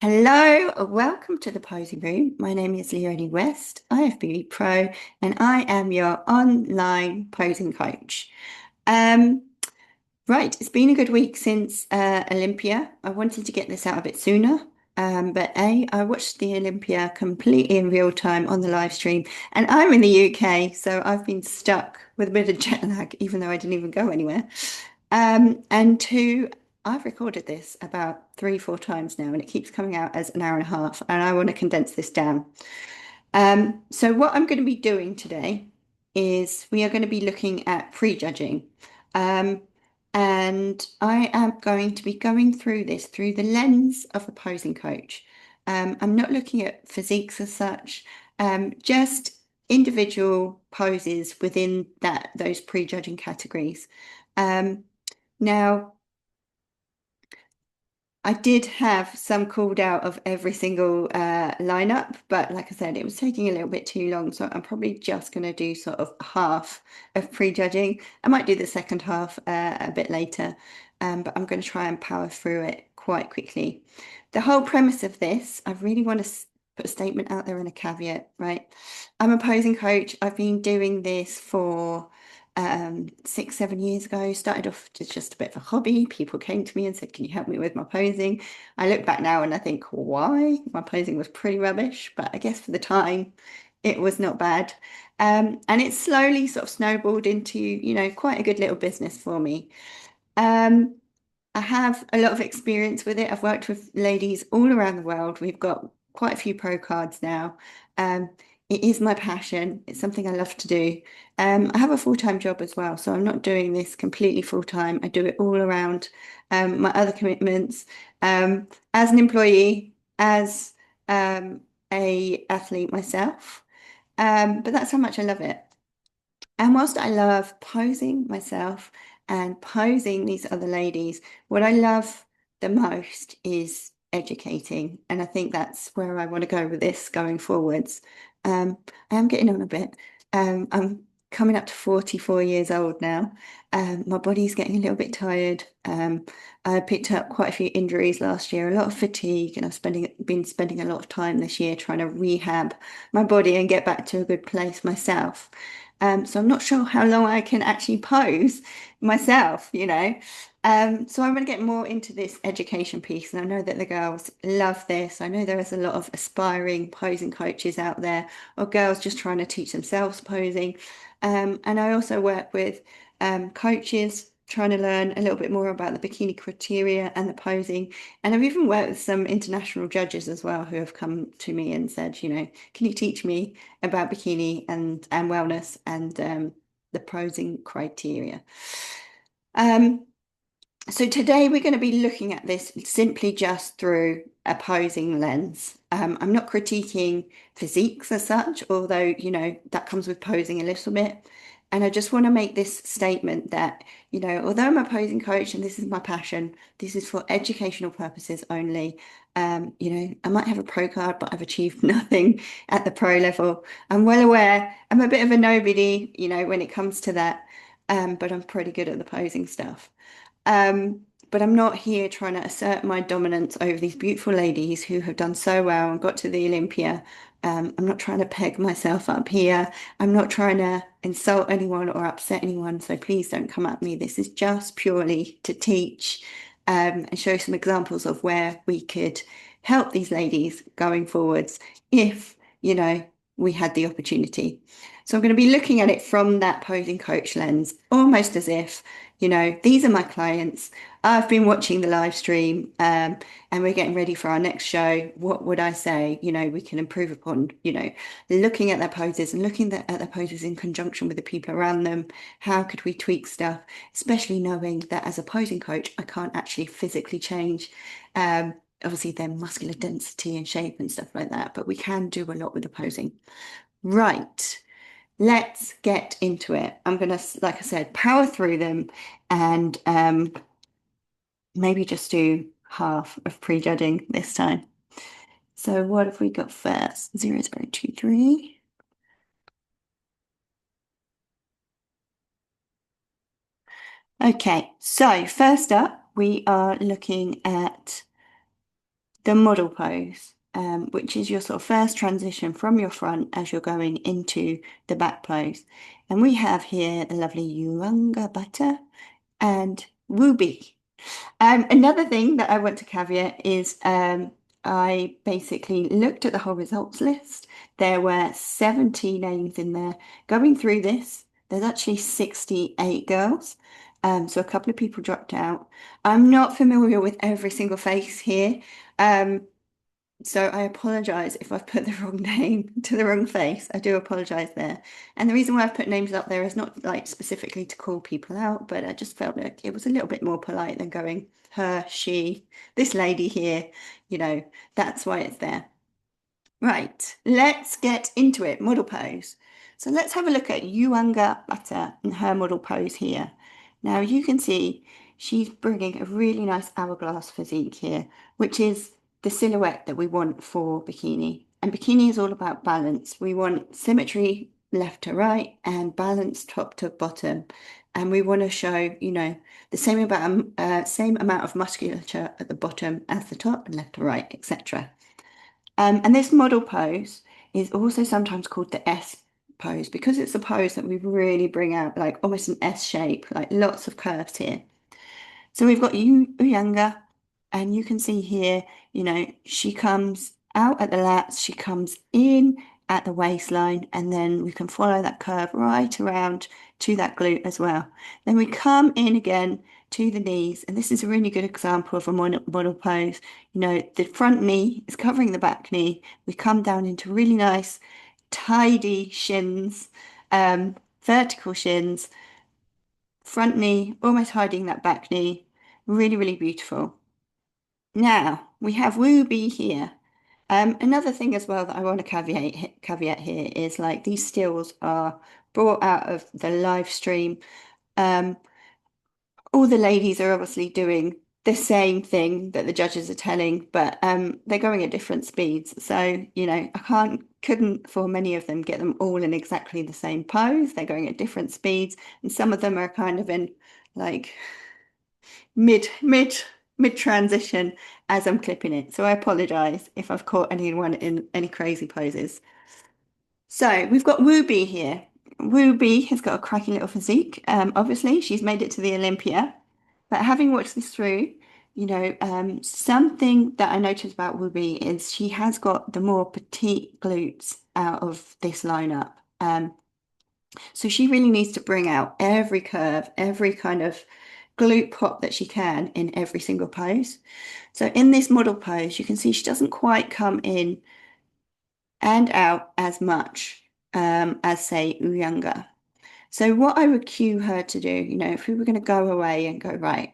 Hello, welcome to the Posing Room. My name is Leonie West, IFBB Pro, and I am your online posing coach. Um, right, it's been a good week since Olympia. I wanted to get this out a bit sooner, but I watched the Olympia completely in real time on the live stream, and I'm in the UK, so I've been stuck with a bit of jet lag, even though I didn't even go anywhere. And two, I've recorded this about three, four times now, and it keeps coming out as an hour and a half, and I want to condense this down. So what I'm going to be doing today is we are going to be looking at prejudging. Um, and I am going to be going through this through the lens of a posing coach. I'm not looking at physiques as such, just individual poses within those prejudging categories. Um, Now, I did have some called out of every single lineup, but like I said, it was taking a little bit too long, so I'm probably just going to do sort of half of prejudging. I might do the second half a bit later, but I'm going to try and power through it quite quickly. The whole premise of this, I really want to put a statement out there and a caveat, right? I'm a posing coach. I've been doing this for 6, 7 years ago. Started off as just a bit of a hobby. People came to me and said, "Can you help me with my posing?" I look back now and I think, why? My posing was pretty rubbish, but I guess for the time, it was not bad. And it slowly sort of snowballed into, quite a good little business for me. Um, I have a lot of experience with it. I've worked with ladies all around the world. We've got quite a few pro cards now. Um, it is my passion. It's something I love to do. I have a full-time job as well, so I'm not doing this completely full-time. I do it all around my other commitments as an employee, as a athlete myself. But that's how much I love it. And whilst I love posing myself and posing these other ladies, what I love the most is educating. And I think that's where I want to go with this going forwards. I am getting on a bit. I'm coming up to 44 years old now. My body's getting a little bit tired. I picked up quite a few injuries last year, a lot of fatigue, and been spending a lot of time this year trying to rehab my body and get back to a good place myself. So I'm not sure how long I can actually pose myself. So I want to get more into this education piece, and I know that the girls love this. I know there is a lot of aspiring posing coaches out there, or girls just trying to teach themselves posing. And I also work with coaches trying to learn a little bit more about the bikini criteria and the posing. And I've even worked with some international judges as well who have come to me and said, can you teach me about bikini and wellness and the posing criteria. Um, so today we're going to be looking at this simply just through a posing lens. I'm not critiquing physiques as such, although, that comes with posing a little bit. And I just want to make this statement that, although I'm a posing coach and this is my passion, this is for educational purposes only. I might have a pro card, but I've achieved nothing at the pro level. I'm well aware I'm a bit of a nobody, when it comes to that. But I'm pretty good at the posing stuff. But I'm not here trying to assert my dominance over these beautiful ladies who have done so well and got to the Olympia. I'm not trying to peg myself up here. I'm not trying to insult anyone or upset anyone. So please don't come at me. This is just purely to teach and show some examples of where we could help these ladies going forwards if, we had the opportunity. So I'm going to be looking at it from that posing coach lens, almost as if, these are my clients. I've been watching the live stream, and we're getting ready for our next show. What would I say, we can improve upon, looking at their poses and looking at their poses in conjunction with the people around them. How could we tweak stuff, especially knowing that as a posing coach, I can't actually physically change, obviously their muscular density and shape and stuff like that, but we can do a lot with the posing. Right. Let's get into it. I'm going to, like I said, power through them and maybe just do half of prejudging this time. So what have we got first? 0, 0, 2, 3. Okay, so first up, we are looking at the model pose, which is your sort of first transition from your front as you're going into the back pose. And we have here the lovely Uranga Butter and Wooby. Another thing that I want to caveat is I basically looked at the whole results list. There were 70 names in there. Going through this, there's actually 68 girls. So a couple of people dropped out. I'm not familiar with every single face here. Um, so I apologise if I've put the wrong name to the wrong face. I do apologise there. And the reason why I've put names up there is not like specifically to call people out, but I just felt like it was a little bit more polite than going her, she, this lady here, you know, that's why it's there. Right, let's get into it. Model pose. So let's have a look at Yuanga Butter and her model pose here. Now you can see she's bringing a really nice hourglass physique here, which is the silhouette that we want for bikini. And bikini is all about balance. We want symmetry left to right and balance top to bottom. And we want to show, you know, the same amount of musculature at the bottom as the top and left to right, etc. And this model pose is also sometimes called the S pose because it's a pose that we really bring out like almost an S shape, like lots of curves here. So we've got Uyanga, and you can see here, you know, she comes out at the lats, she comes in at the waistline, and then we can follow that curve right around to that glute as well. Then we come in again to the knees, and this is a really good example of a model pose. You know, the front knee is covering the back knee. We come down into really nice, tidy shins, vertical shins, front knee almost hiding that back knee. Really, really beautiful. Now we have Wooby here. Another thing as well that I want to caveat here is like these stills are brought out of the live stream. Um, all the ladies are obviously doing the same thing that the judges are telling, but they're going at different speeds. So, you know, couldn't for many of them get them all in exactly the same pose. They're going at different speeds, and some of them are kind of in like mid mid mid transition as I'm clipping it. So I apologize if I've caught anyone in any crazy poses. So we've got Wooby here. Wooby has got a cracking little physique. Obviously, she's made it to the Olympia. But having watched this through, you know, something that I noticed about Wooby is she has got the more petite glutes out of this lineup. So she really needs to bring out every curve, every kind of glute pop that she can in every single pose. So in this model pose, you can see she doesn't quite come in and out as much as say Uyanga. So what I would cue her to do, you know, if we were going to go away and go, right,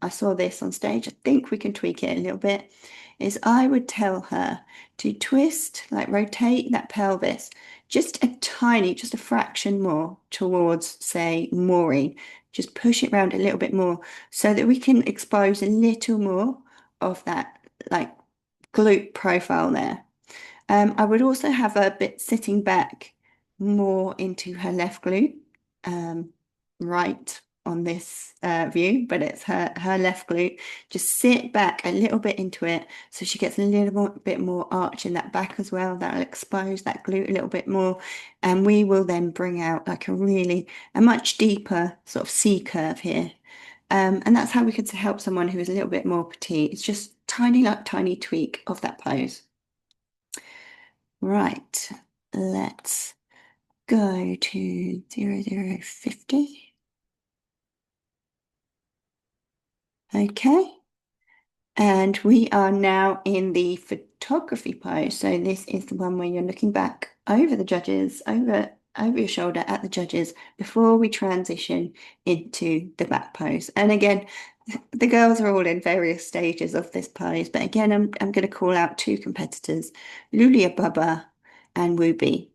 I saw this on stage, I think we can tweak it a little bit, is I would tell her to twist, like rotate that pelvis just a tiny, just a fraction more towards, say, Maureen. Just push it around a little bit more so that we can expose a little more of that, like, glute profile there. I would also have a bit sitting back more into her left glute, um, right on this view, but it's her left glute. Just sit back a little bit into it so she gets a bit more arch in that back as well. That'll expose that glute a little bit more. And we will then bring out like a much deeper sort of C curve here. And that's how we could help someone who is a little bit more petite. It's just tiny, like tiny tweak of that pose. Right, let's go to 0050. Okay, and we are now in the photography pose. So this is the one where you're looking back over the judges, over your shoulder at the judges before we transition into the back pose. And again, the girls are all in various stages of this pose, but again, I'm going to call out two competitors, Lulia Bubba and Wooby.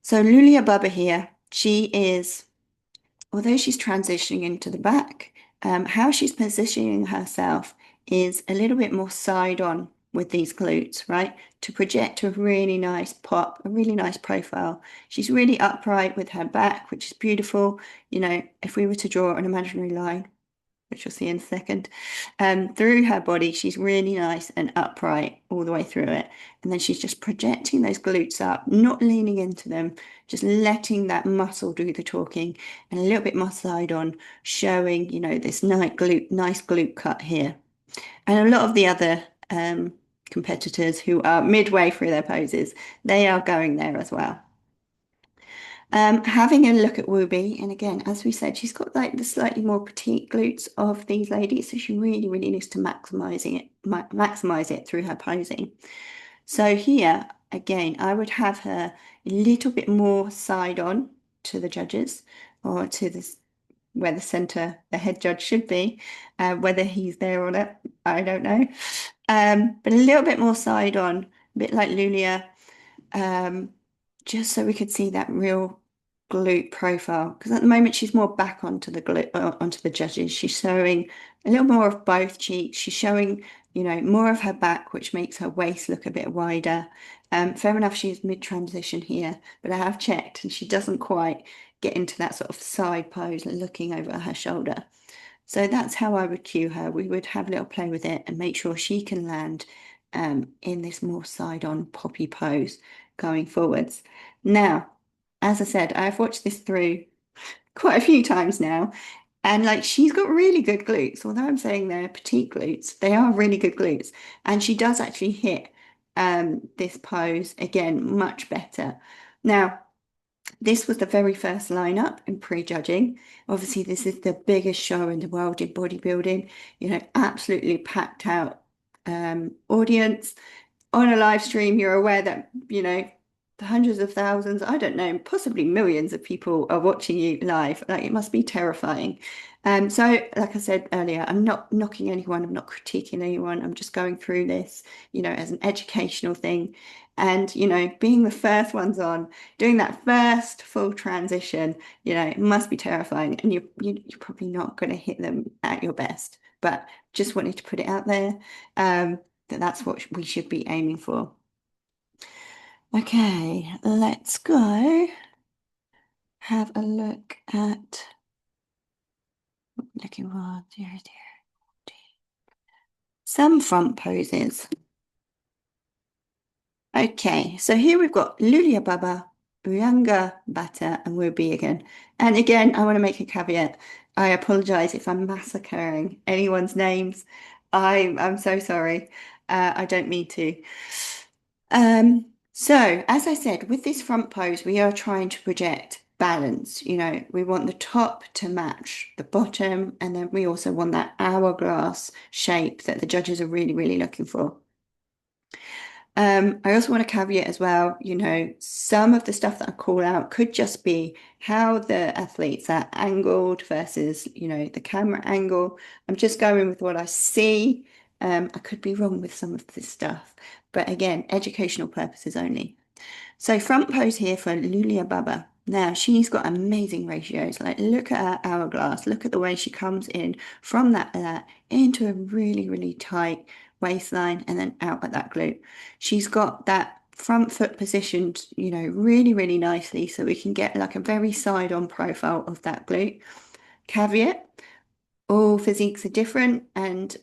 So Lulia Bubba here, she is, although she's transitioning into the back, how she's positioning herself is a little bit more side on with these glutes, right? To project a really nice pop, a really nice profile. She's really upright with her back, which is beautiful. You know, if we were to draw an imaginary line, which you'll see in a second, through her body. She's really nice and upright all the way through it. And then she's just projecting those glutes up, not leaning into them, just letting that muscle do the talking, and a little bit more side on, showing, this nice glute cut here. And a lot of the other competitors who are midway through their poses, they are going there as well. Having a look at Whoopi, and again, as we said, she's got like the slightly more petite glutes of these ladies, so she really, really needs to maximize it through her posing. So here, again, I would have her a little bit more side on to the judges, or to this where the head judge should be. Whether he's there or not, I don't know. But a little bit more side on, a bit like Lulia, just so we could see that real glute profile. Because at the moment she's more back onto the judges. She's showing a little more of both cheeks. She's showing, more of her back, which makes her waist look a bit wider. Fair enough, she's mid-transition here, but I have checked and she doesn't quite get into that sort of side pose, looking over her shoulder. So that's how I would cue her. We would have a little play with it and make sure she can land in this more side-on poppy pose going forwards. Now, as I said, I've watched this through quite a few times now, and like she's got really good glutes. Although I'm saying they're petite glutes, they are really good glutes, and she does actually hit this pose again much better. Now, this was the very first lineup in prejudging. Obviously, this is the biggest show in the world in bodybuilding, absolutely packed out audience. On a live stream, you're aware that, the hundreds of thousands, I don't know, possibly millions of people are watching you live. Like, it must be terrifying. So, like I said earlier, I'm not knocking anyone, I'm not critiquing anyone. I'm just going through this, as an educational thing. And, being the first ones on, doing that first full transition, it must be terrifying. And you're probably not going to hit them at your best. But just wanted to put it out there that's what we should be aiming for. Okay, let's go have a look at looking for some front poses. Okay, so here we've got Lulia Baba, Uyanga Bata, and Whoopi again. And again, I want to make a caveat. I apologize if I'm massacring anyone's names. I'm so sorry. I don't mean to. So as I said, with this front pose, we are trying to project balance. We want the top to match the bottom, and then we also want that hourglass shape that the judges are really, really looking for. I also want to caveat as well, some of the stuff that I call out could just be how the athletes are angled versus, the camera angle. I'm just going with what I see. I could be wrong with some of this stuff, but again, educational purposes only. So front pose here for Lulia Baba. Now, she's got amazing ratios. Like, look at her hourglass. Look at the way she comes in from that into a really, really tight waistline and then out at that glute. She's got that front foot positioned, really, really nicely, so we can get like a very side-on profile of that glute. Caveat, all physiques are different, and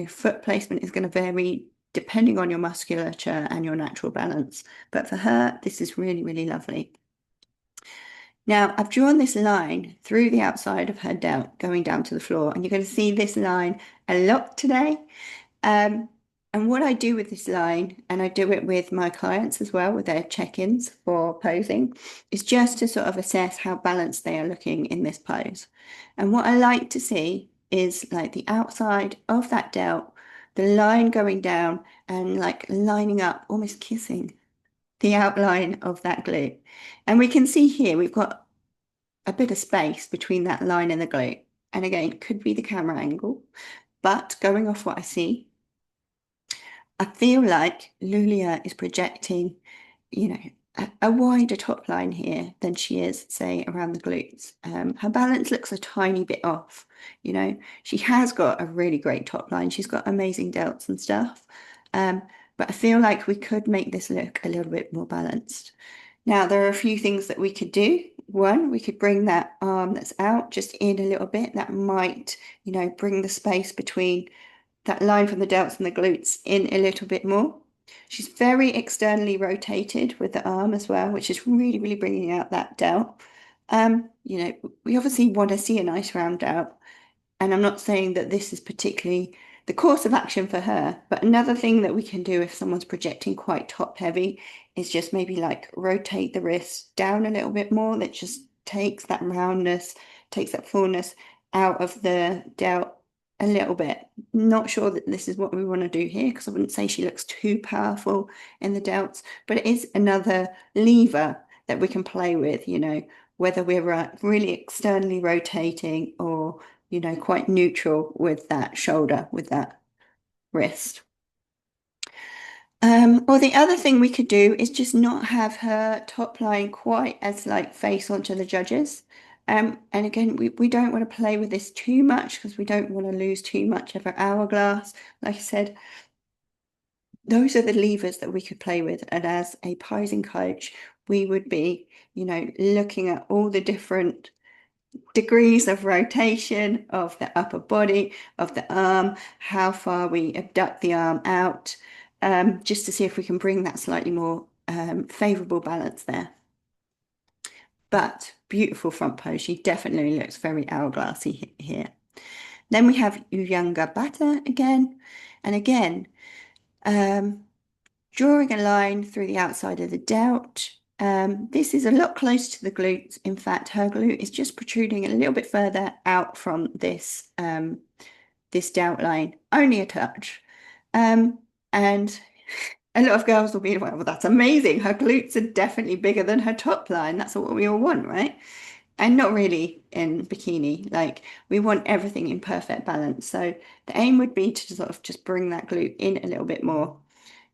foot placement is going to vary depending on your musculature and your natural balance. But for her, this is really, really lovely. Now, I've drawn this line through the outside of her delt going down to the floor, and you're going to see this line a lot today. And what I do with this line, and I do it with my clients as well, with their check-ins for posing, is just to sort of assess how balanced they are looking in this pose. And what I like to see is like the outside of that delt, the line going down and like lining up, almost kissing the outline of that glute. And we can see here, we've got a bit of space between that line and the glute. And again, it could be the camera angle, but going off what I see, I feel like Lulia is projecting, a wider top line here than she is, say, around the glutes. Her balance looks a tiny bit off. She has got a really great top line. She's got amazing delts and stuff. But I feel like we could make this look a little bit more balanced. Now, there are a few things that we could do. one, we could bring that arm that's out just in a little bit. That might, bring the space between that line from the delts and the glutes in a little bit more. She's very externally rotated with the arm as well, which is really, really bringing out that delt. We obviously want to see a nice round delt. And I'm not saying that this is particularly the course of action for her, but another thing that we can do if someone's projecting quite top heavy is just maybe like rotate the wrist down a little bit more. That just takes that roundness, takes that fullness out of the delt a little bit. Not sure that this is what we want to do here because I wouldn't say she looks too powerful in the delts, but it is another lever that we can play with, whether we're really externally rotating or quite neutral with that shoulder, with that wrist. Or the other thing we could do is just not have her top line quite as like face onto the judges. And again, we don't want to play with this too much because we don't want to lose too much of our hourglass. Like I said, those are the levers that we could play with. And as a posing coach, we would be, looking at all the different degrees of rotation of the upper body, of the arm, how far we abduct the arm out, just to see if we can bring that slightly more favorable balance there. But beautiful front pose. She definitely looks very hourglassy here. Then we have Uyanga Bata again. And again, drawing a line through the outside of the delt. This is a lot closer to the glutes. In fact, her glute is just protruding a little bit further out from this delt line, only a touch. And a lot of girls will be like, well, that's amazing. Her glutes are definitely bigger than her top line. That's what we all want, right? And not really in bikini. Like we want everything in perfect balance. So the aim would be to sort of just bring that glute in a little bit more.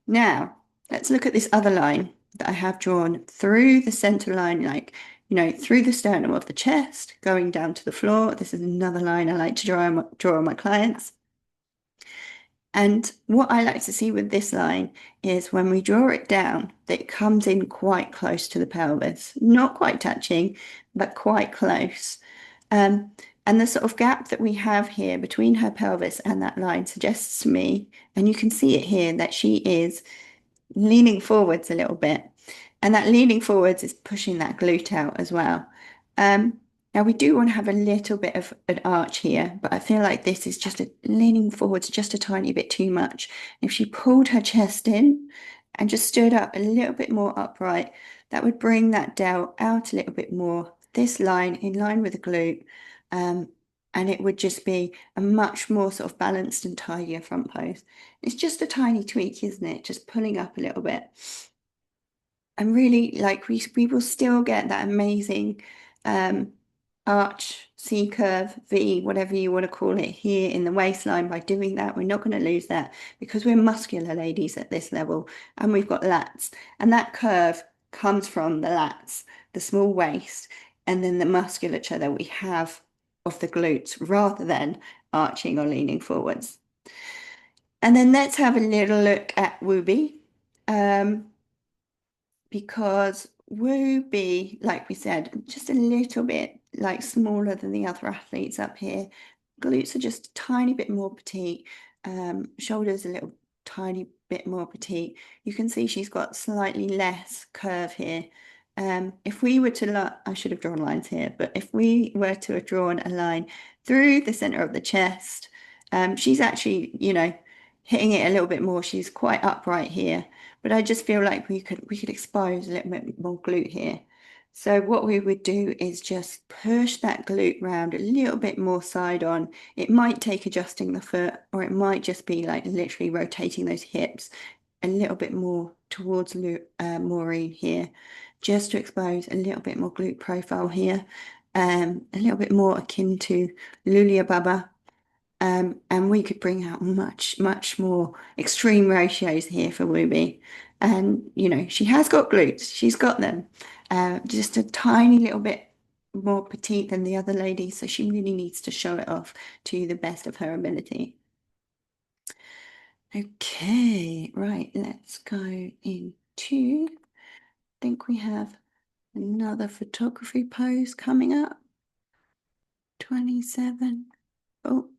Now, let's look at this other line that I have drawn through the center line, like, through the sternum of the chest, going down to the floor. This is another line I like to draw on my clients. And what I like to see with this line is when we draw it down, that it comes in quite close to the pelvis, not quite touching, but quite close. And the sort of gap that we have here between her pelvis and that line suggests to me, and you can see it here, that she is leaning forwards a little bit. And that leaning forwards is pushing that glute out as well. Now we do want to have a little bit of an arch here, but I feel like this is just leaning forwards just a tiny bit too much. If she pulled her chest in and just stood up a little bit more upright, that would bring that delt out a little bit more. This line in line with the glute, and it would just be a much more sort of balanced and tidier front pose. It's just a tiny tweak, isn't it? Just pulling up a little bit. And really, like we will still get that amazing arch, C curve, V, whatever you want to call it here in the waistline by doing that. We're not going to lose that because we're muscular ladies at this level and we've got lats. And that curve comes from the lats, the small waist, and then the musculature that we have of the glutes rather than arching or leaning forwards. And then let's have a little look at Wooby. Because Wooby, like we said, just a little bit like smaller than the other athletes up here. Glutes are just a tiny bit more petite, shoulders a little tiny bit more petite. You can see she's got slightly less curve here. If we were to, I should have drawn lines here, but if we were to have drawn a line through the center of the chest, she's actually, hitting it a little bit more. She's quite upright here, but I just feel like we could expose a little bit more glute here. So what we would do is just push that glute round a little bit more side on. It might take adjusting the foot, or it might just be like literally rotating those hips a little bit more towards Maureen here, just to expose a little bit more glute profile here, a little bit more akin to Lulia Baba. And we could bring out much, much more extreme ratios here for Wooby. And, she has got glutes. She's got them. Just a tiny little bit more petite than the other ladies. So she really needs to show it off to the best of her ability. Okay, right. Let's go into, I think we have Another photography pose coming up. 27. Oh,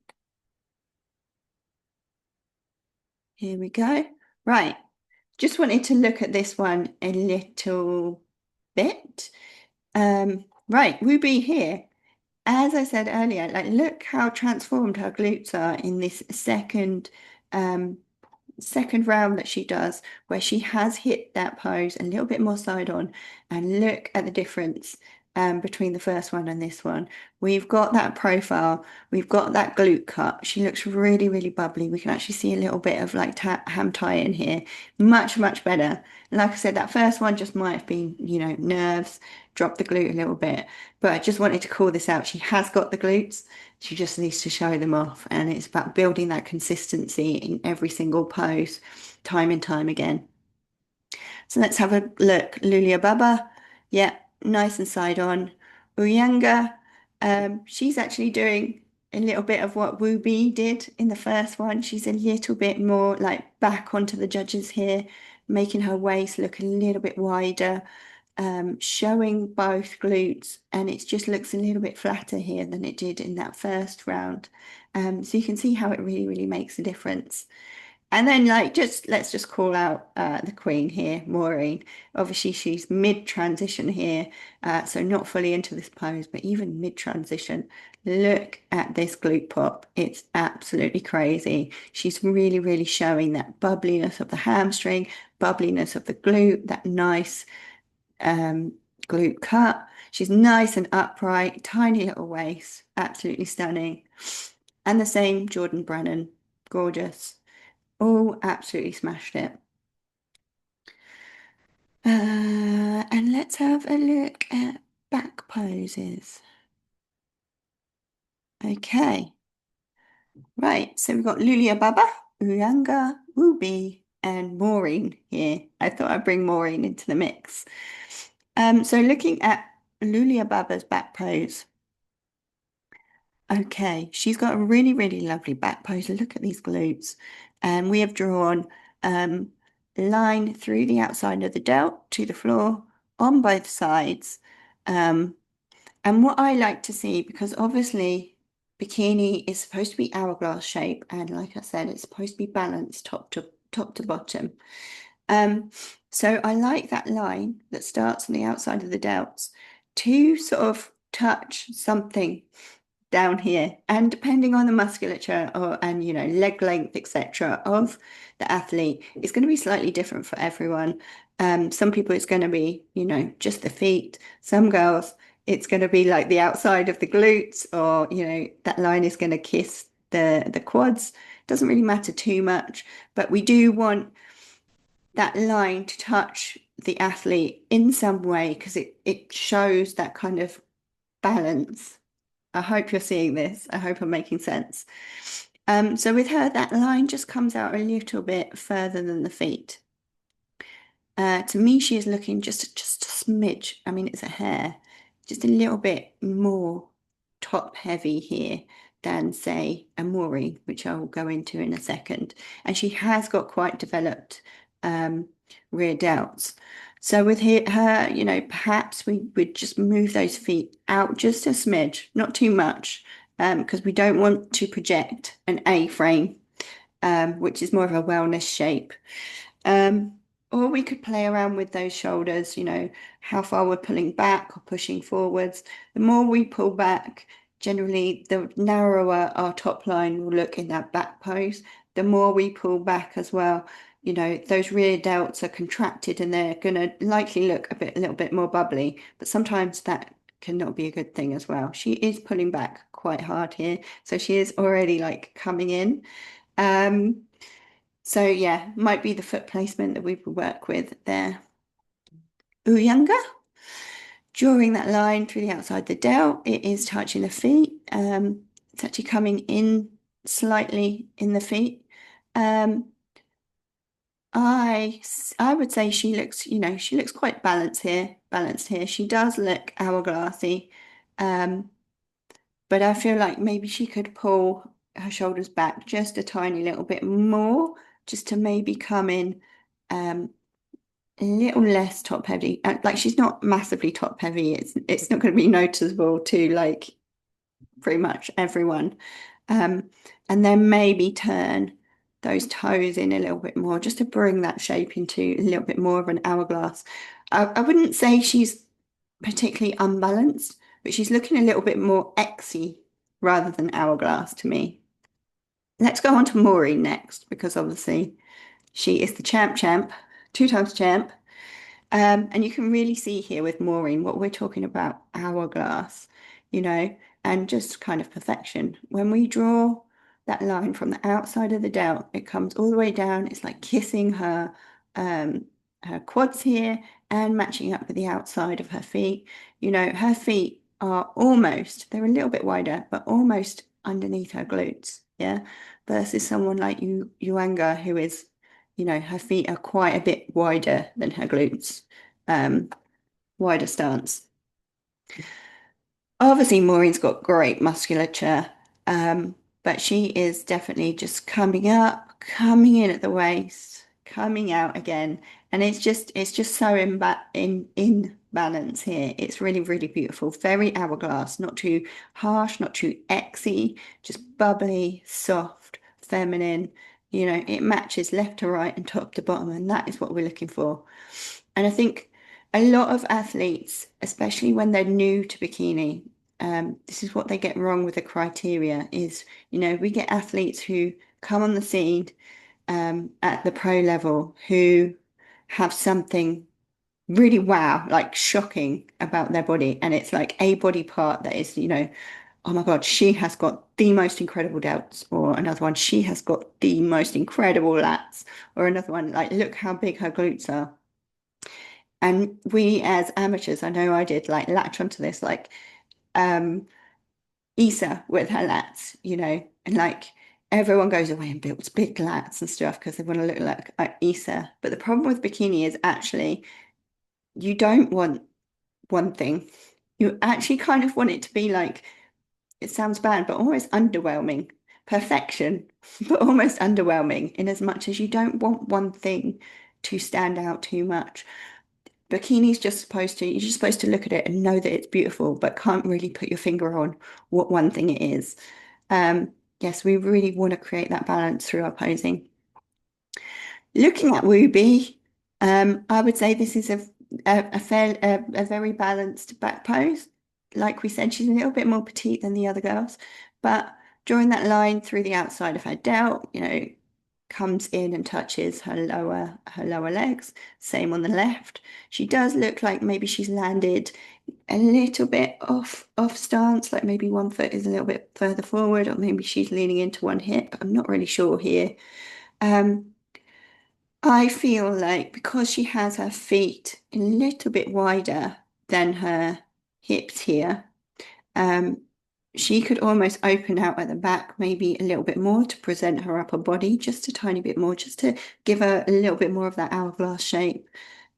here we go. Right. Just wanted to look at this one a little bit. Right, Ruby here. As I said earlier, like look how transformed her glutes are in this um, second round that she does, where she has hit that pose a little bit more side on, and look at the difference between the first one and this one. We've got that profile, we've got that glute cut. She looks really, really bubbly. We can actually see a little bit of like ham tie in here. Much, much better. And like I said, that first one just might have been, nerves, drop the glute a little bit. But I just wanted to call this out. She has got the glutes. She just needs to show them off. And it's about building that consistency in every single pose, time and time again. So let's have a look. Lulia Baba. Yeah, nice and side on. Uyanga. She's actually doing a little bit of what Wu Bi did in the first one. She's a little bit more like back onto the judges here, making her waist look a little bit wider, showing both glutes, and it just looks a little bit flatter here than it did in that first round. So you can see how it really, really makes a difference. And then let's just call out the Queen here, Maureen. Obviously she's mid-transition here, so not fully into this pose, but even mid-transition. Look at this glute pop. It's absolutely crazy. She's really, really showing that bubbliness of the hamstring, bubbliness of the glute, that nice um, glute cut. She's nice and upright, tiny little waist, absolutely stunning. And the same Jordan Brennan, gorgeous. Oh, absolutely smashed it. And let's have a look at back poses. Okay, right. So we've got Lulia Baba, Uyanga, Ruby, and Maureen here. I thought I'd bring Maureen into the mix. So looking at Lulia Baba's back pose. Okay, she's got a really, really lovely back pose. Look at these glutes. And we have drawn a line through the outside of the delt to the floor on both sides. Um, and what I like to see, because obviously bikini is supposed to be hourglass shape, and like I said, it's supposed to be balanced top to bottom. Um, so I like that line that starts on the outside of the delts to sort of touch something down here, and depending on the musculature and leg length, etc., of the athlete, it's going to be slightly different for everyone. Some people it's going to be just the feet. Some girls it's going to be like the outside of the glutes, or that line is going to kiss the quads. Doesn't really matter too much, but we do want that line to touch the athlete in some way, because it shows that kind of balance. I hope you're seeing this. I hope I'm making sense. So with her, that line just comes out a little bit further than the feet. To me, she is looking just a smidge. I mean, it's a hair, just a little bit more top heavy here than, say, a Maureen, which I will go into in a second. And she has got quite developed rear delts. So with her, perhaps we would just move those feet out just a smidge, not too much, because we don't want to project an A frame, which is more of a wellness shape. Or we could play around with those shoulders, how far we're pulling back or pushing forwards. The more we pull back, generally, the narrower our top line will look in that back pose. The more we pull back as well, those rear delts are contracted and they're going to likely look a little bit more bubbly, but sometimes that cannot be a good thing as well. She is pulling back quite hard here, so she is already like coming in. So yeah, might be the foot placement that we would work with there. Uyanga, drawing that line through the outside the delt, it is touching the feet. It's actually coming in slightly in the feet. I would say she looks, she looks quite balanced here. She does look hourglassy. But I feel like maybe she could pull her shoulders back just a tiny little bit more, just to maybe come in a little less top heavy. Like she's not massively top heavy. It's not going to be noticeable to like pretty much everyone. Um, and then maybe turn those toes in a little bit more just to bring that shape into a little bit more of an hourglass. I wouldn't say she's particularly unbalanced, but she's looking a little bit more Xy rather than hourglass to me. Let's go on to Maureen next, because obviously she is the champ, two times champ. And you can really see here with Maureen what we're talking about hourglass, you know, and just kind of perfection. When we draw that line from the outside of the delt, it comes all the way down. It's like kissing um, her quads here and matching up with the outside of her feet. You know, her feet are almost, they're a little bit wider, but almost underneath her glutes. Yeah. Versus someone like Yuanga, who is, you know, her feet are quite a bit wider than her glutes, um, wider stance. Obviously, Maureen's got great musculature, but she is definitely just coming up, coming in at the waist, coming out again, and it's just so in balance here. It's really really beautiful, very hourglass, not too harsh, not too exy, just bubbly, soft, feminine. You know, it matches left to right and top to bottom, and that is what we're looking for. And I think a lot of athletes, especially when they're new to bikini, this is what they get wrong with the criteria is, you know, we get athletes who come on the scene at the pro level who have something really wow, like shocking about their body. And it's like a body part that is, you know, oh my God, she has got the most incredible delts, or another one, she has got the most incredible lats, or another one, like, look how big her glutes are. And we as amateurs, I know I did like latch onto this, like um Isa with her lats, you know, and like everyone goes away and builds big lats and stuff because they want to look like Isa. But the problem with bikini is actually you don't want one thing. You actually kind of want it to be like, it sounds bad, but almost underwhelming. Perfection, but almost underwhelming in as much as you don't want one thing to stand out too much. Bikini's just supposed to, you're just supposed to look at it and know that it's beautiful, but can't really put your finger on what one thing it is. Yes, we really want to create that balance through our posing. Looking at Wooby, I would say this is a very balanced back pose. Like we said, she's a little bit more petite than the other girls, but drawing that line through the outside of her delt, you know, comes in and touches her lower legs. Same on the left. She does look like maybe she's landed a little bit off stance, like maybe one foot is a little bit further forward, or maybe she's leaning into one hip. I'm not really sure here. Um, I feel like because she has her feet a little bit wider than her hips here, um, she could almost open out at the back, maybe a little bit more to present her upper body, just a tiny bit more, just to give her a little bit more of that hourglass shape.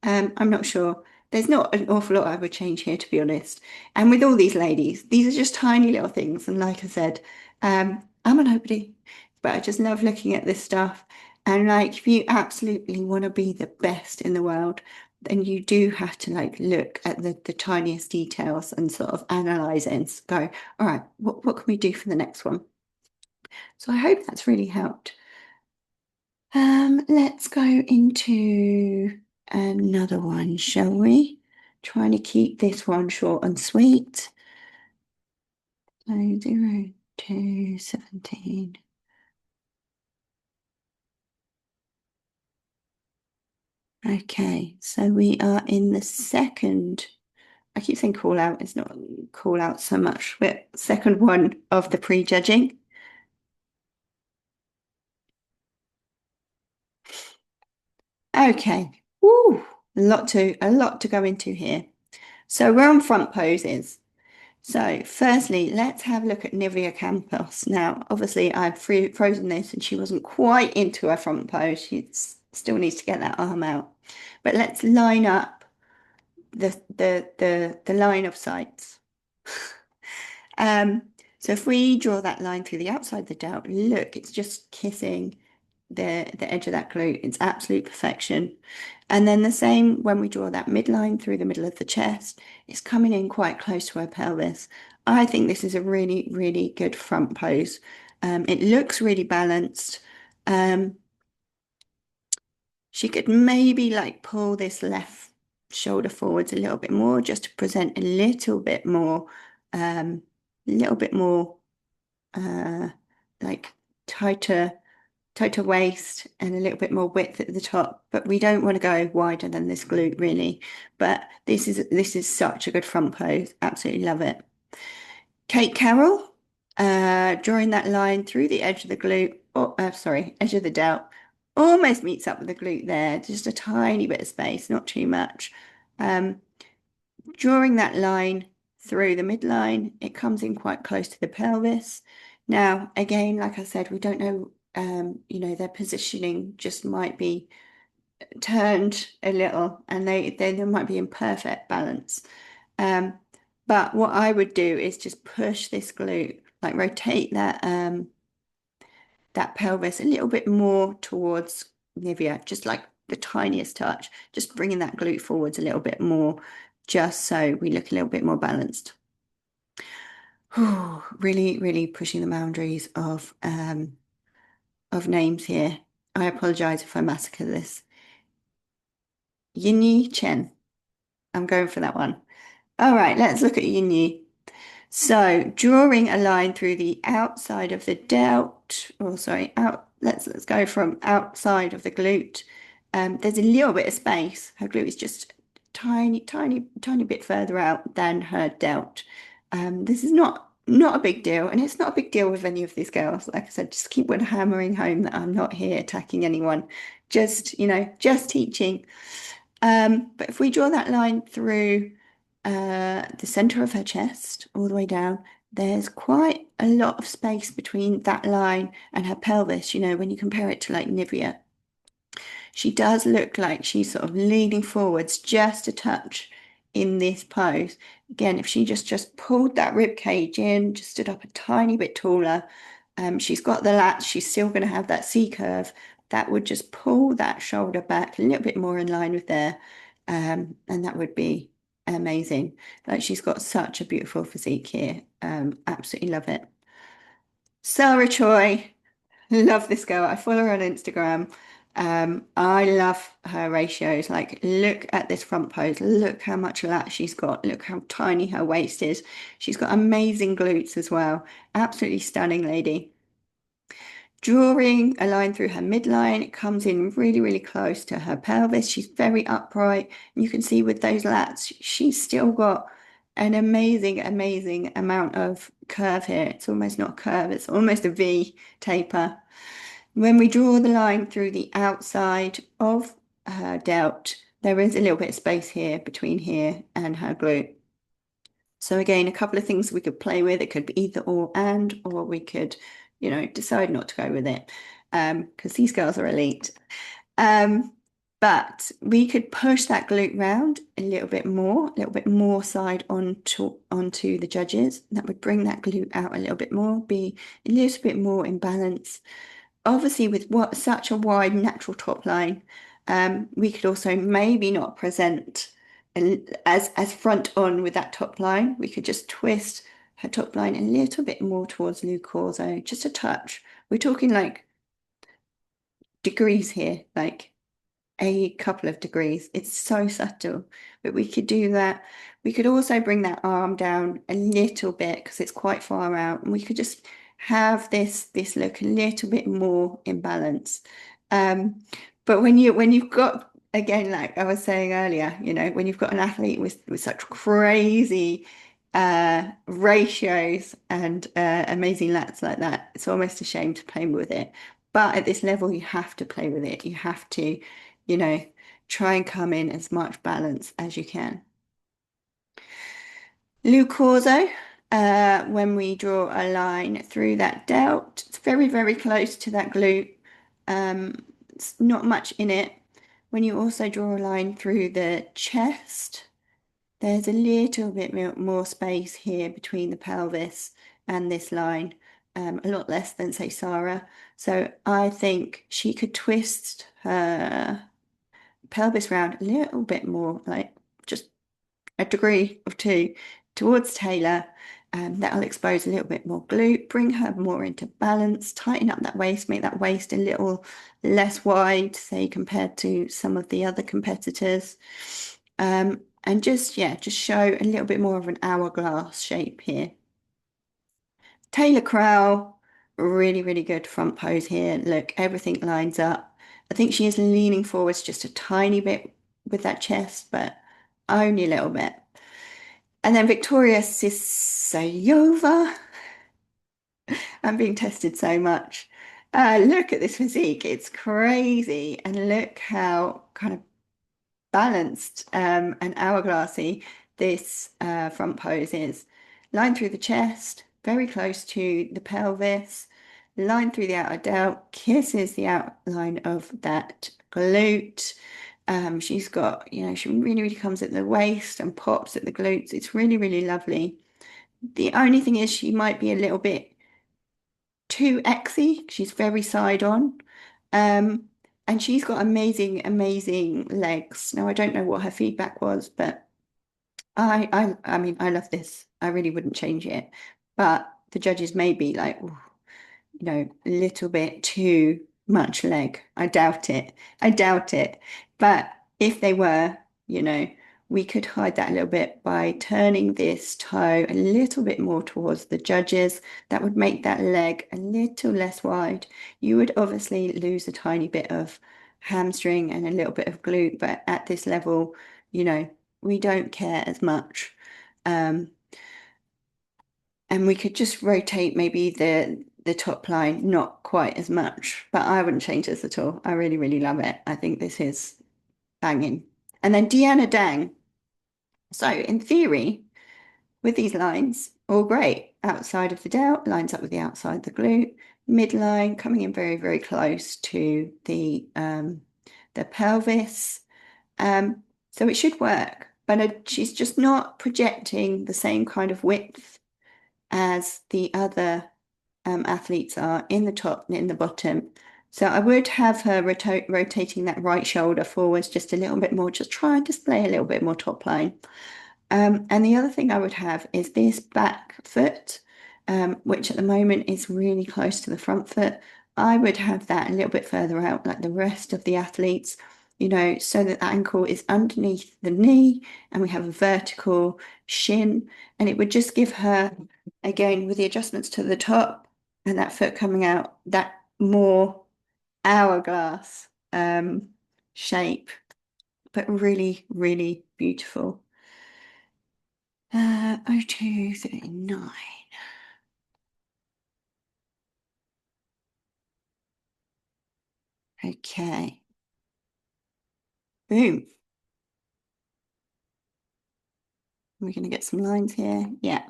I'm not sure. There's not an awful lot I would change here, to be honest. And with all these ladies, these are just tiny little things. And like I said, I'm a nobody, but I just love looking at this stuff. And like, if you absolutely want to be the best in the world, then you do have to like look at the tiniest details and sort of analyze it and go, all right, what can we do for the next one? So I hope that's really helped. Let's go into another one, shall we? Trying to keep this one short and sweet. So 0 to 17. Okay, so we are in the second. I keep saying call out, it's not call out so much, but second one of the prejudging. Okay. Woo, a lot to go into here. So we're on front poses. So firstly, let's have a look at Nivea Campos. Now, obviously, I've frozen this and she wasn't quite into her front pose. She still needs to get that arm out. But let's line up the line of sights. Um, so if we draw that line through the outside of the delt, look, it's just kissing the edge of that glute. It's absolute perfection. And then the same when we draw that midline through the middle of the chest, it's coming in quite close to her pelvis. I think this is a really, really good front pose. It looks really balanced. Um, she could maybe like pull this left shoulder forwards a little bit more just to present a little bit more uh, like tighter tighter waist and a little bit more width at the top, but we don't want to go wider than this glute really. But this is such a good front pose. Absolutely love it. Kate Carroll, drawing that line through the edge of the glute, or sorry, edge of the delt, almost meets up with the glute there, just a tiny bit of space, not too much. Um, Drawing that line through the midline, it comes in quite close to the pelvis. Now, again, like I said, we don't know, their positioning just might be turned a little and they might be in perfect balance. Um, but what I would do is just push this glute, like rotate that pelvis a little bit more towards Nivea, just like the tiniest touch, just bringing that glute forwards a little bit more, just so we look a little bit more balanced. Really, really pushing the boundaries of names here. I apologize if I massacre this. Yinyi Chen. I'm going for that one. All right, let's look at Yinyi. So drawing a line through the outside of the delt, or sorry, let's go from outside of the glute. There's a little bit of space. Her glute is just tiny, tiny, tiny bit further out than her delt. This is not a big deal, and it's not a big deal with any of these girls. Like I said, just keep on hammering home that I'm not here attacking anyone, just just teaching. But if we draw that line through the center of her chest all the way down, there's quite a lot of space between that line and her pelvis. When you compare it to like Nivea, she does look like she's sort of leaning forwards just a touch in this pose. Again, if she just pulled that rib cage in, just stood up a tiny bit taller, she's got the lats, she's still going to have that C curve. That would just pull that shoulder back a little bit more in line with there. And that would be amazing. Like she's got such a beautiful physique here. Absolutely love it. Sarah Choi, love this girl. I follow her on Instagram. I love her ratios. Like, look at this front pose. Look how much lat she's got. Look how tiny her waist is. She's got amazing glutes as well. Absolutely stunning lady. Drawing a line through her midline, it comes in really, really close to her pelvis. She's very upright. You can see with those lats, she's still got an amazing, amazing amount of curve here. It's almost not a curve, it's almost a V taper. When we draw the line through the outside of her delt, there is a little bit of space here between here and her glute. So again, a couple of things we could play with. It could be either or we could, decide not to go with it because these girls are elite. But we could push that glute round a little bit more side onto the judges. That would bring that glute out a little bit more, be a little bit more in balance. Obviously, with what such a wide natural top line, we could also maybe not present as front on with that top line. We could just twist her top line a little bit more towards Lou Corso, just a touch. We're talking like degrees here, like a couple of degrees. It's so subtle, but we could do that. We could also bring that arm down a little bit because it's quite far out, and we could just have this look a little bit more in balance. But when you've got, again, like I was saying earlier, when you've got an athlete with such crazy ratios and amazing lats like that, it's almost a shame to play with it. But at this level, you have to play with it. You have to, you know, try and come in as much balance as you can. Lou Corso, when we draw a line through that delt, it's very, very close to that glute. It's not much in it. When you also draw a line through the chest, there's a little bit more space here between the pelvis and this line, a lot less than, say, Sarah. So I think she could twist her pelvis round a little bit more, like just a degree or two towards Taylor. That'll expose a little bit more glute, bring her more into balance, tighten up that waist, make that waist a little less wide, say, compared to some of the other competitors. And just, yeah, just show a little bit more of an hourglass shape here. Taylor Crowell, really, really good front pose here. Look, everything lines up. I think she is leaning forwards just a tiny bit with that chest, but only a little bit. And then Victoria Sisayova. I'm being tested so much. Look at this physique. It's crazy. And look how kind of balanced and hourglassy this front pose is. Line through the chest, very close to the pelvis, line through the outer delt, kisses the outline of that glute. She's got, she really, really comes at the waist and pops at the glutes. It's really, really lovely. The only thing is she might be a little bit too Xy. She's very side on. Um, and she's got amazing, amazing legs. Now, I don't know what her feedback was, but I mean, I love this. I really wouldn't change it. But the judges may be like, "Ooh, a little bit too much leg. I doubt it. I doubt it. But if they were, you know, we could hide that a little bit by turning this toe a little bit more towards the judges. That would make that leg a little less wide. You would obviously lose a tiny bit of hamstring and a little bit of glute, but at this level, we don't care as much. Um, and we could just rotate maybe the top line not quite as much, but I wouldn't change this at all. I really, really love it. I think this is banging. And then Deanna Dang. So in theory, with these lines, all great. Outside of the delt lines up with the outside of the glute, midline coming in very, very close to the pelvis. So it should work, but she's just not projecting the same kind of width as the other athletes are in the top and in the bottom. So I would have her rotating that right shoulder forwards just a little bit more, just try and display a little bit more top line. And the other thing I would have is this back foot, which at the moment is really close to the front foot. I would have that a little bit further out, like the rest of the athletes, so that the ankle is underneath the knee and we have a vertical shin. And it would just give her, again, with the adjustments to the top and that foot coming out, that more hourglass shape, but really, really beautiful. 0239. Okay. Boom. We're going to get some lines here. Yeah.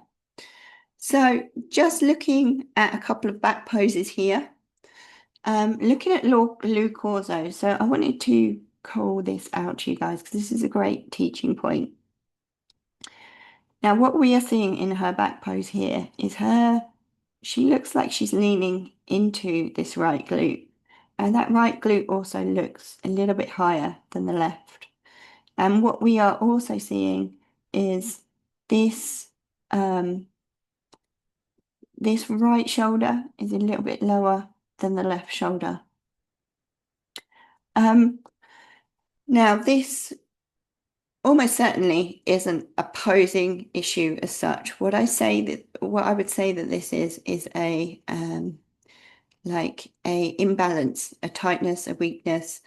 So just looking at a couple of back poses here. Looking at Lou Corso. So I wanted to call this out to you guys because this is a great teaching point. Now, what we are seeing in her back pose here is she looks like she's leaning into this right glute. And that right glute also looks a little bit higher than the left. And what we are also seeing is this this right shoulder is a little bit lower than the left shoulder. Now this almost certainly isn't a posing issue as such. What I would say that this is a like a imbalance, a tightness, a weakness.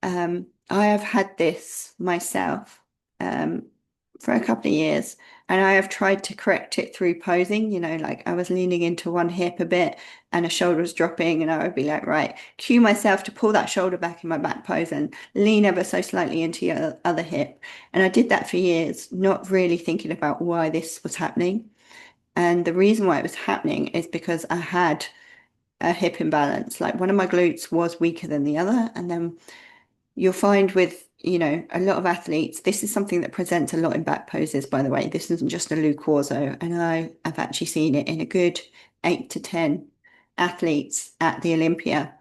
I have had this myself for a couple of years, and I have tried to correct it through posing. Like I was leaning into one hip a bit and a shoulder was dropping, and I would be like, right, cue myself to pull that shoulder back in my back pose and lean ever so slightly into your other hip. And I did that for years, not really thinking about why this was happening. And the reason why it was happening is because I had a hip imbalance. Like one of my glutes was weaker than the other. And then you'll find with, a lot of athletes, this is something that presents a lot in back poses, by the way. This isn't just a Lou Corso. And I have actually seen it in a good 8 to 10 athletes at the Olympia.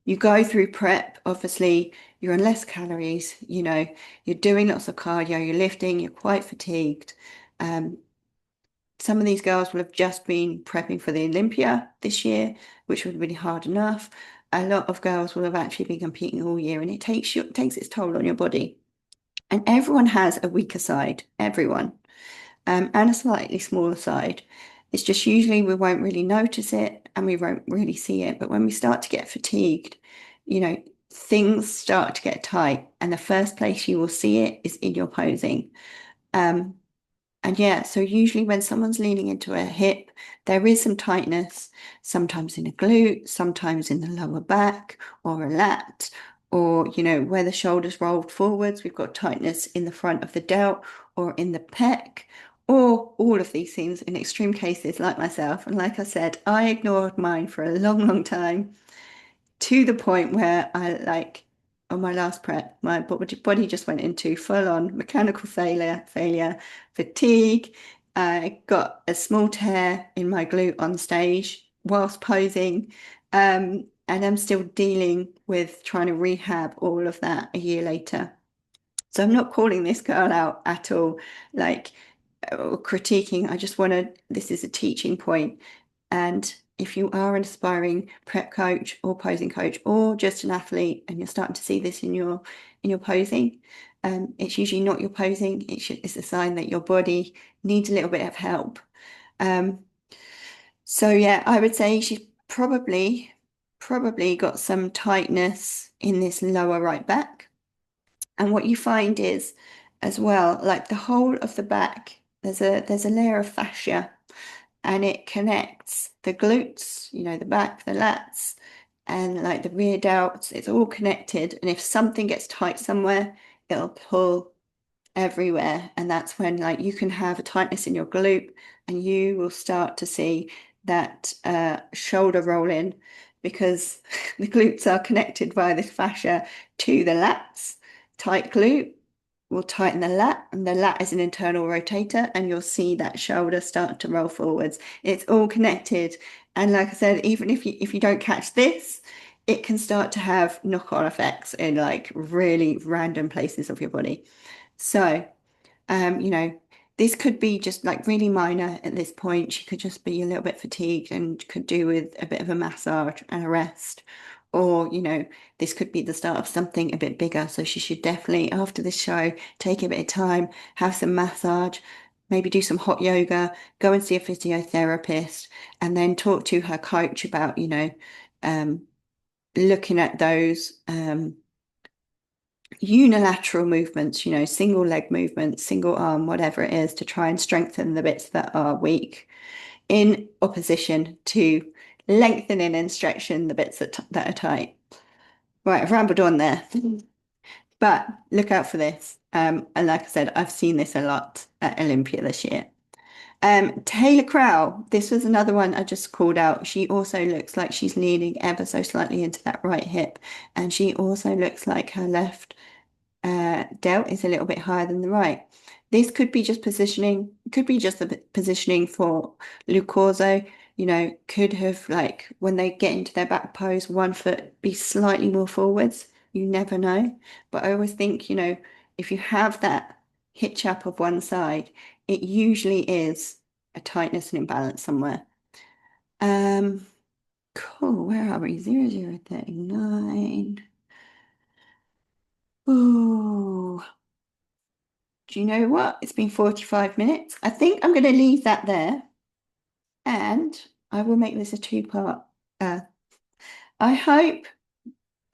You go through prep, obviously, you're on less calories, you're doing lots of cardio, you're lifting, you're quite fatigued. Um, some of these girls will have just been prepping for the Olympia this year, which would have been hard enough. A lot of girls will have actually been competing all year, and it takes its toll on your body. And everyone has a weaker side, everyone, and a slightly smaller side. It's just usually we won't really notice it and we won't really see it. But when we start to get fatigued, you know, things start to get tight, and the first place you will see it is in your posing. Um, and yeah, so usually when someone's leaning into a hip, there is some tightness, sometimes in a glute, sometimes in the lower back or a lat, or, where the shoulders rolled forwards, we've got tightness in the front of the delt or in the pec, or all of these things in extreme cases like myself. And like I said, I ignored mine for a long, long time to the point where on my last prep, my body just went into full on mechanical failure, fatigue. I got a small tear in my glute on stage whilst posing. And I'm still dealing with trying to rehab all of that a year later. So I'm not calling this girl out at all, like, or critiquing. I just want to, this is a teaching point. And if you are an aspiring prep coach or posing coach or just an athlete and you're starting to see this in your posing, it's usually not your posing. It's a sign that your body needs a little bit of help. Um, so yeah, I would say she's probably got some tightness in this lower right back. And what you find is as well, like the whole of the back, there's a layer of fascia, and it connects the glutes, the back, the lats, and like the rear delts. It's all connected. And if something gets tight somewhere, it'll pull everywhere. And that's when like you can have a tightness in your glute, and you will start to see that shoulder roll in, because the glutes are connected via this fascia to the lats. Tight glute will tighten the lat, and the lat is an internal rotator, and you'll see that shoulder start to roll forwards. It's all connected. And like I said, even if you don't catch this, it can start to have knock-on effects in like really random places of your body. So, um, you know, this could be just like really minor at this point. She could just be a little bit fatigued and could do with a bit of a massage and a rest. Or, this could be the start of something a bit bigger. So she should definitely, after this show, take a bit of time, have some massage, maybe do some hot yoga, go and see a physiotherapist, and then talk to her coach about, um, looking at those unilateral movements, single leg movements, single arm, whatever it is, to try and strengthen the bits that are weak in opposition to lengthening and stretching the bits that are tight. Right, I've rambled on there, but look out for this. And like I said, I've seen this a lot at Olympia this year. Taylor Crowell, this was another one I just called out. She also looks like she's leaning ever so slightly into that right hip, and she also looks like her left delt is a little bit higher than the right. This could be just positioning, could be just the positioning for Lou Corso, could have like when they get into their back pose, one foot be slightly more forwards. You never know. But I always think, if you have that hitch up of one side, it usually is a tightness and imbalance somewhere. Um, cool. Where are we? 0039. Oh, do you know what? It's been 45 minutes. I think I'm going to leave that there, and I will make this a two-part. Uh, I hope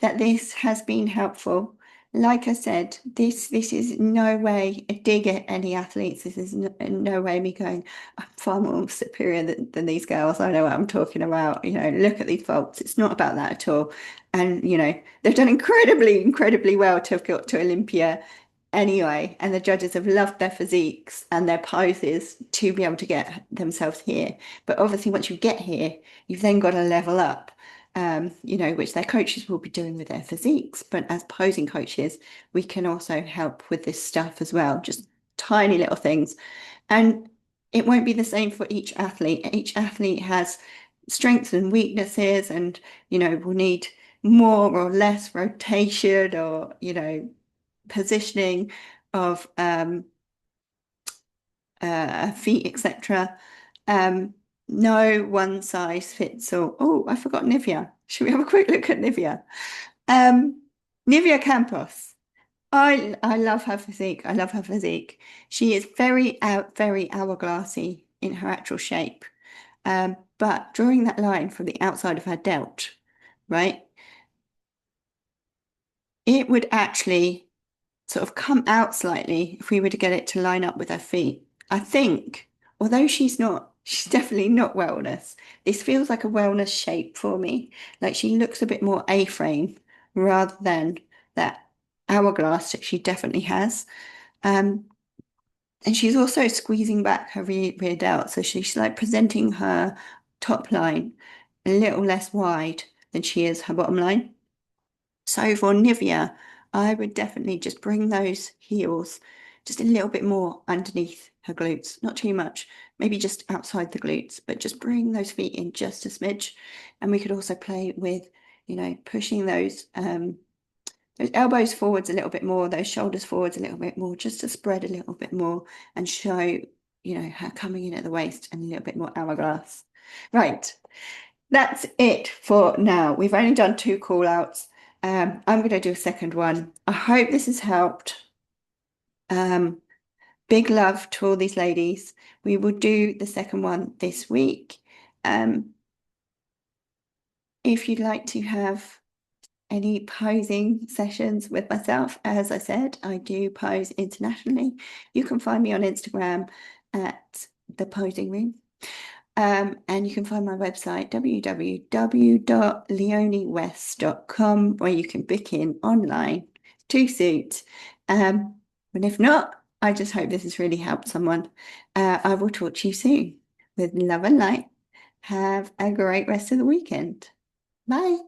that this has been helpful. Like I said, this is no way a dig at any athletes. This is in no way me going, I'm far more superior than these girls. I know what I'm talking about. Look at these folks. It's not about that at all. And, they've done incredibly, incredibly well to have got to Olympia anyway. And the judges have loved their physiques and their poses to be able to get themselves here. But obviously, once you get here, you've then got to level up, which their coaches will be doing with their physiques. But as posing coaches, we can also help with this stuff as well, just tiny little things. And it won't be the same for each athlete. Each athlete has strengths and weaknesses, and we'll need more or less rotation, or positioning of feet, etc. No one size fits all. Oh, I forgot Nivea. Should we have a quick look at Nivea? Um, Nivea Campos. I love her physique. I love her physique. She is very hourglassy in her actual shape. But drawing that line from the outside of her delt, right, it would actually sort of come out slightly if we were to get it to line up with her feet. I think, although she's definitely not wellness. This feels like a wellness shape for me. Like she looks a bit more A-frame rather than that hourglass that she definitely has. Um, and she's also squeezing back her rear delt. So she's like presenting her top line a little less wide than she is her bottom line. So for Nivea, I would definitely just bring those heels just a little bit more underneath her glutes, not too much, maybe just outside the glutes, but just bring those feet in just a smidge. And we could also play with, pushing those elbows forwards a little bit more, those shoulders forwards a little bit more, just to spread a little bit more and show, her coming in at the waist and a little bit more hourglass. Right. That's it for now. We've only done 2 call outs. I'm going to do a second one. I hope this has helped. Big love to all these ladies. We will do the second one this week. If you'd like to have any posing sessions with myself, as I said, I do pose internationally. You can find me on Instagram at the Posing Room. And you can find my website, www.leoniwest.com, where you can book in online to suit. And if not, I just hope this has really helped someone. I will talk to you soon. With love and light. Have a great rest of the weekend. Bye.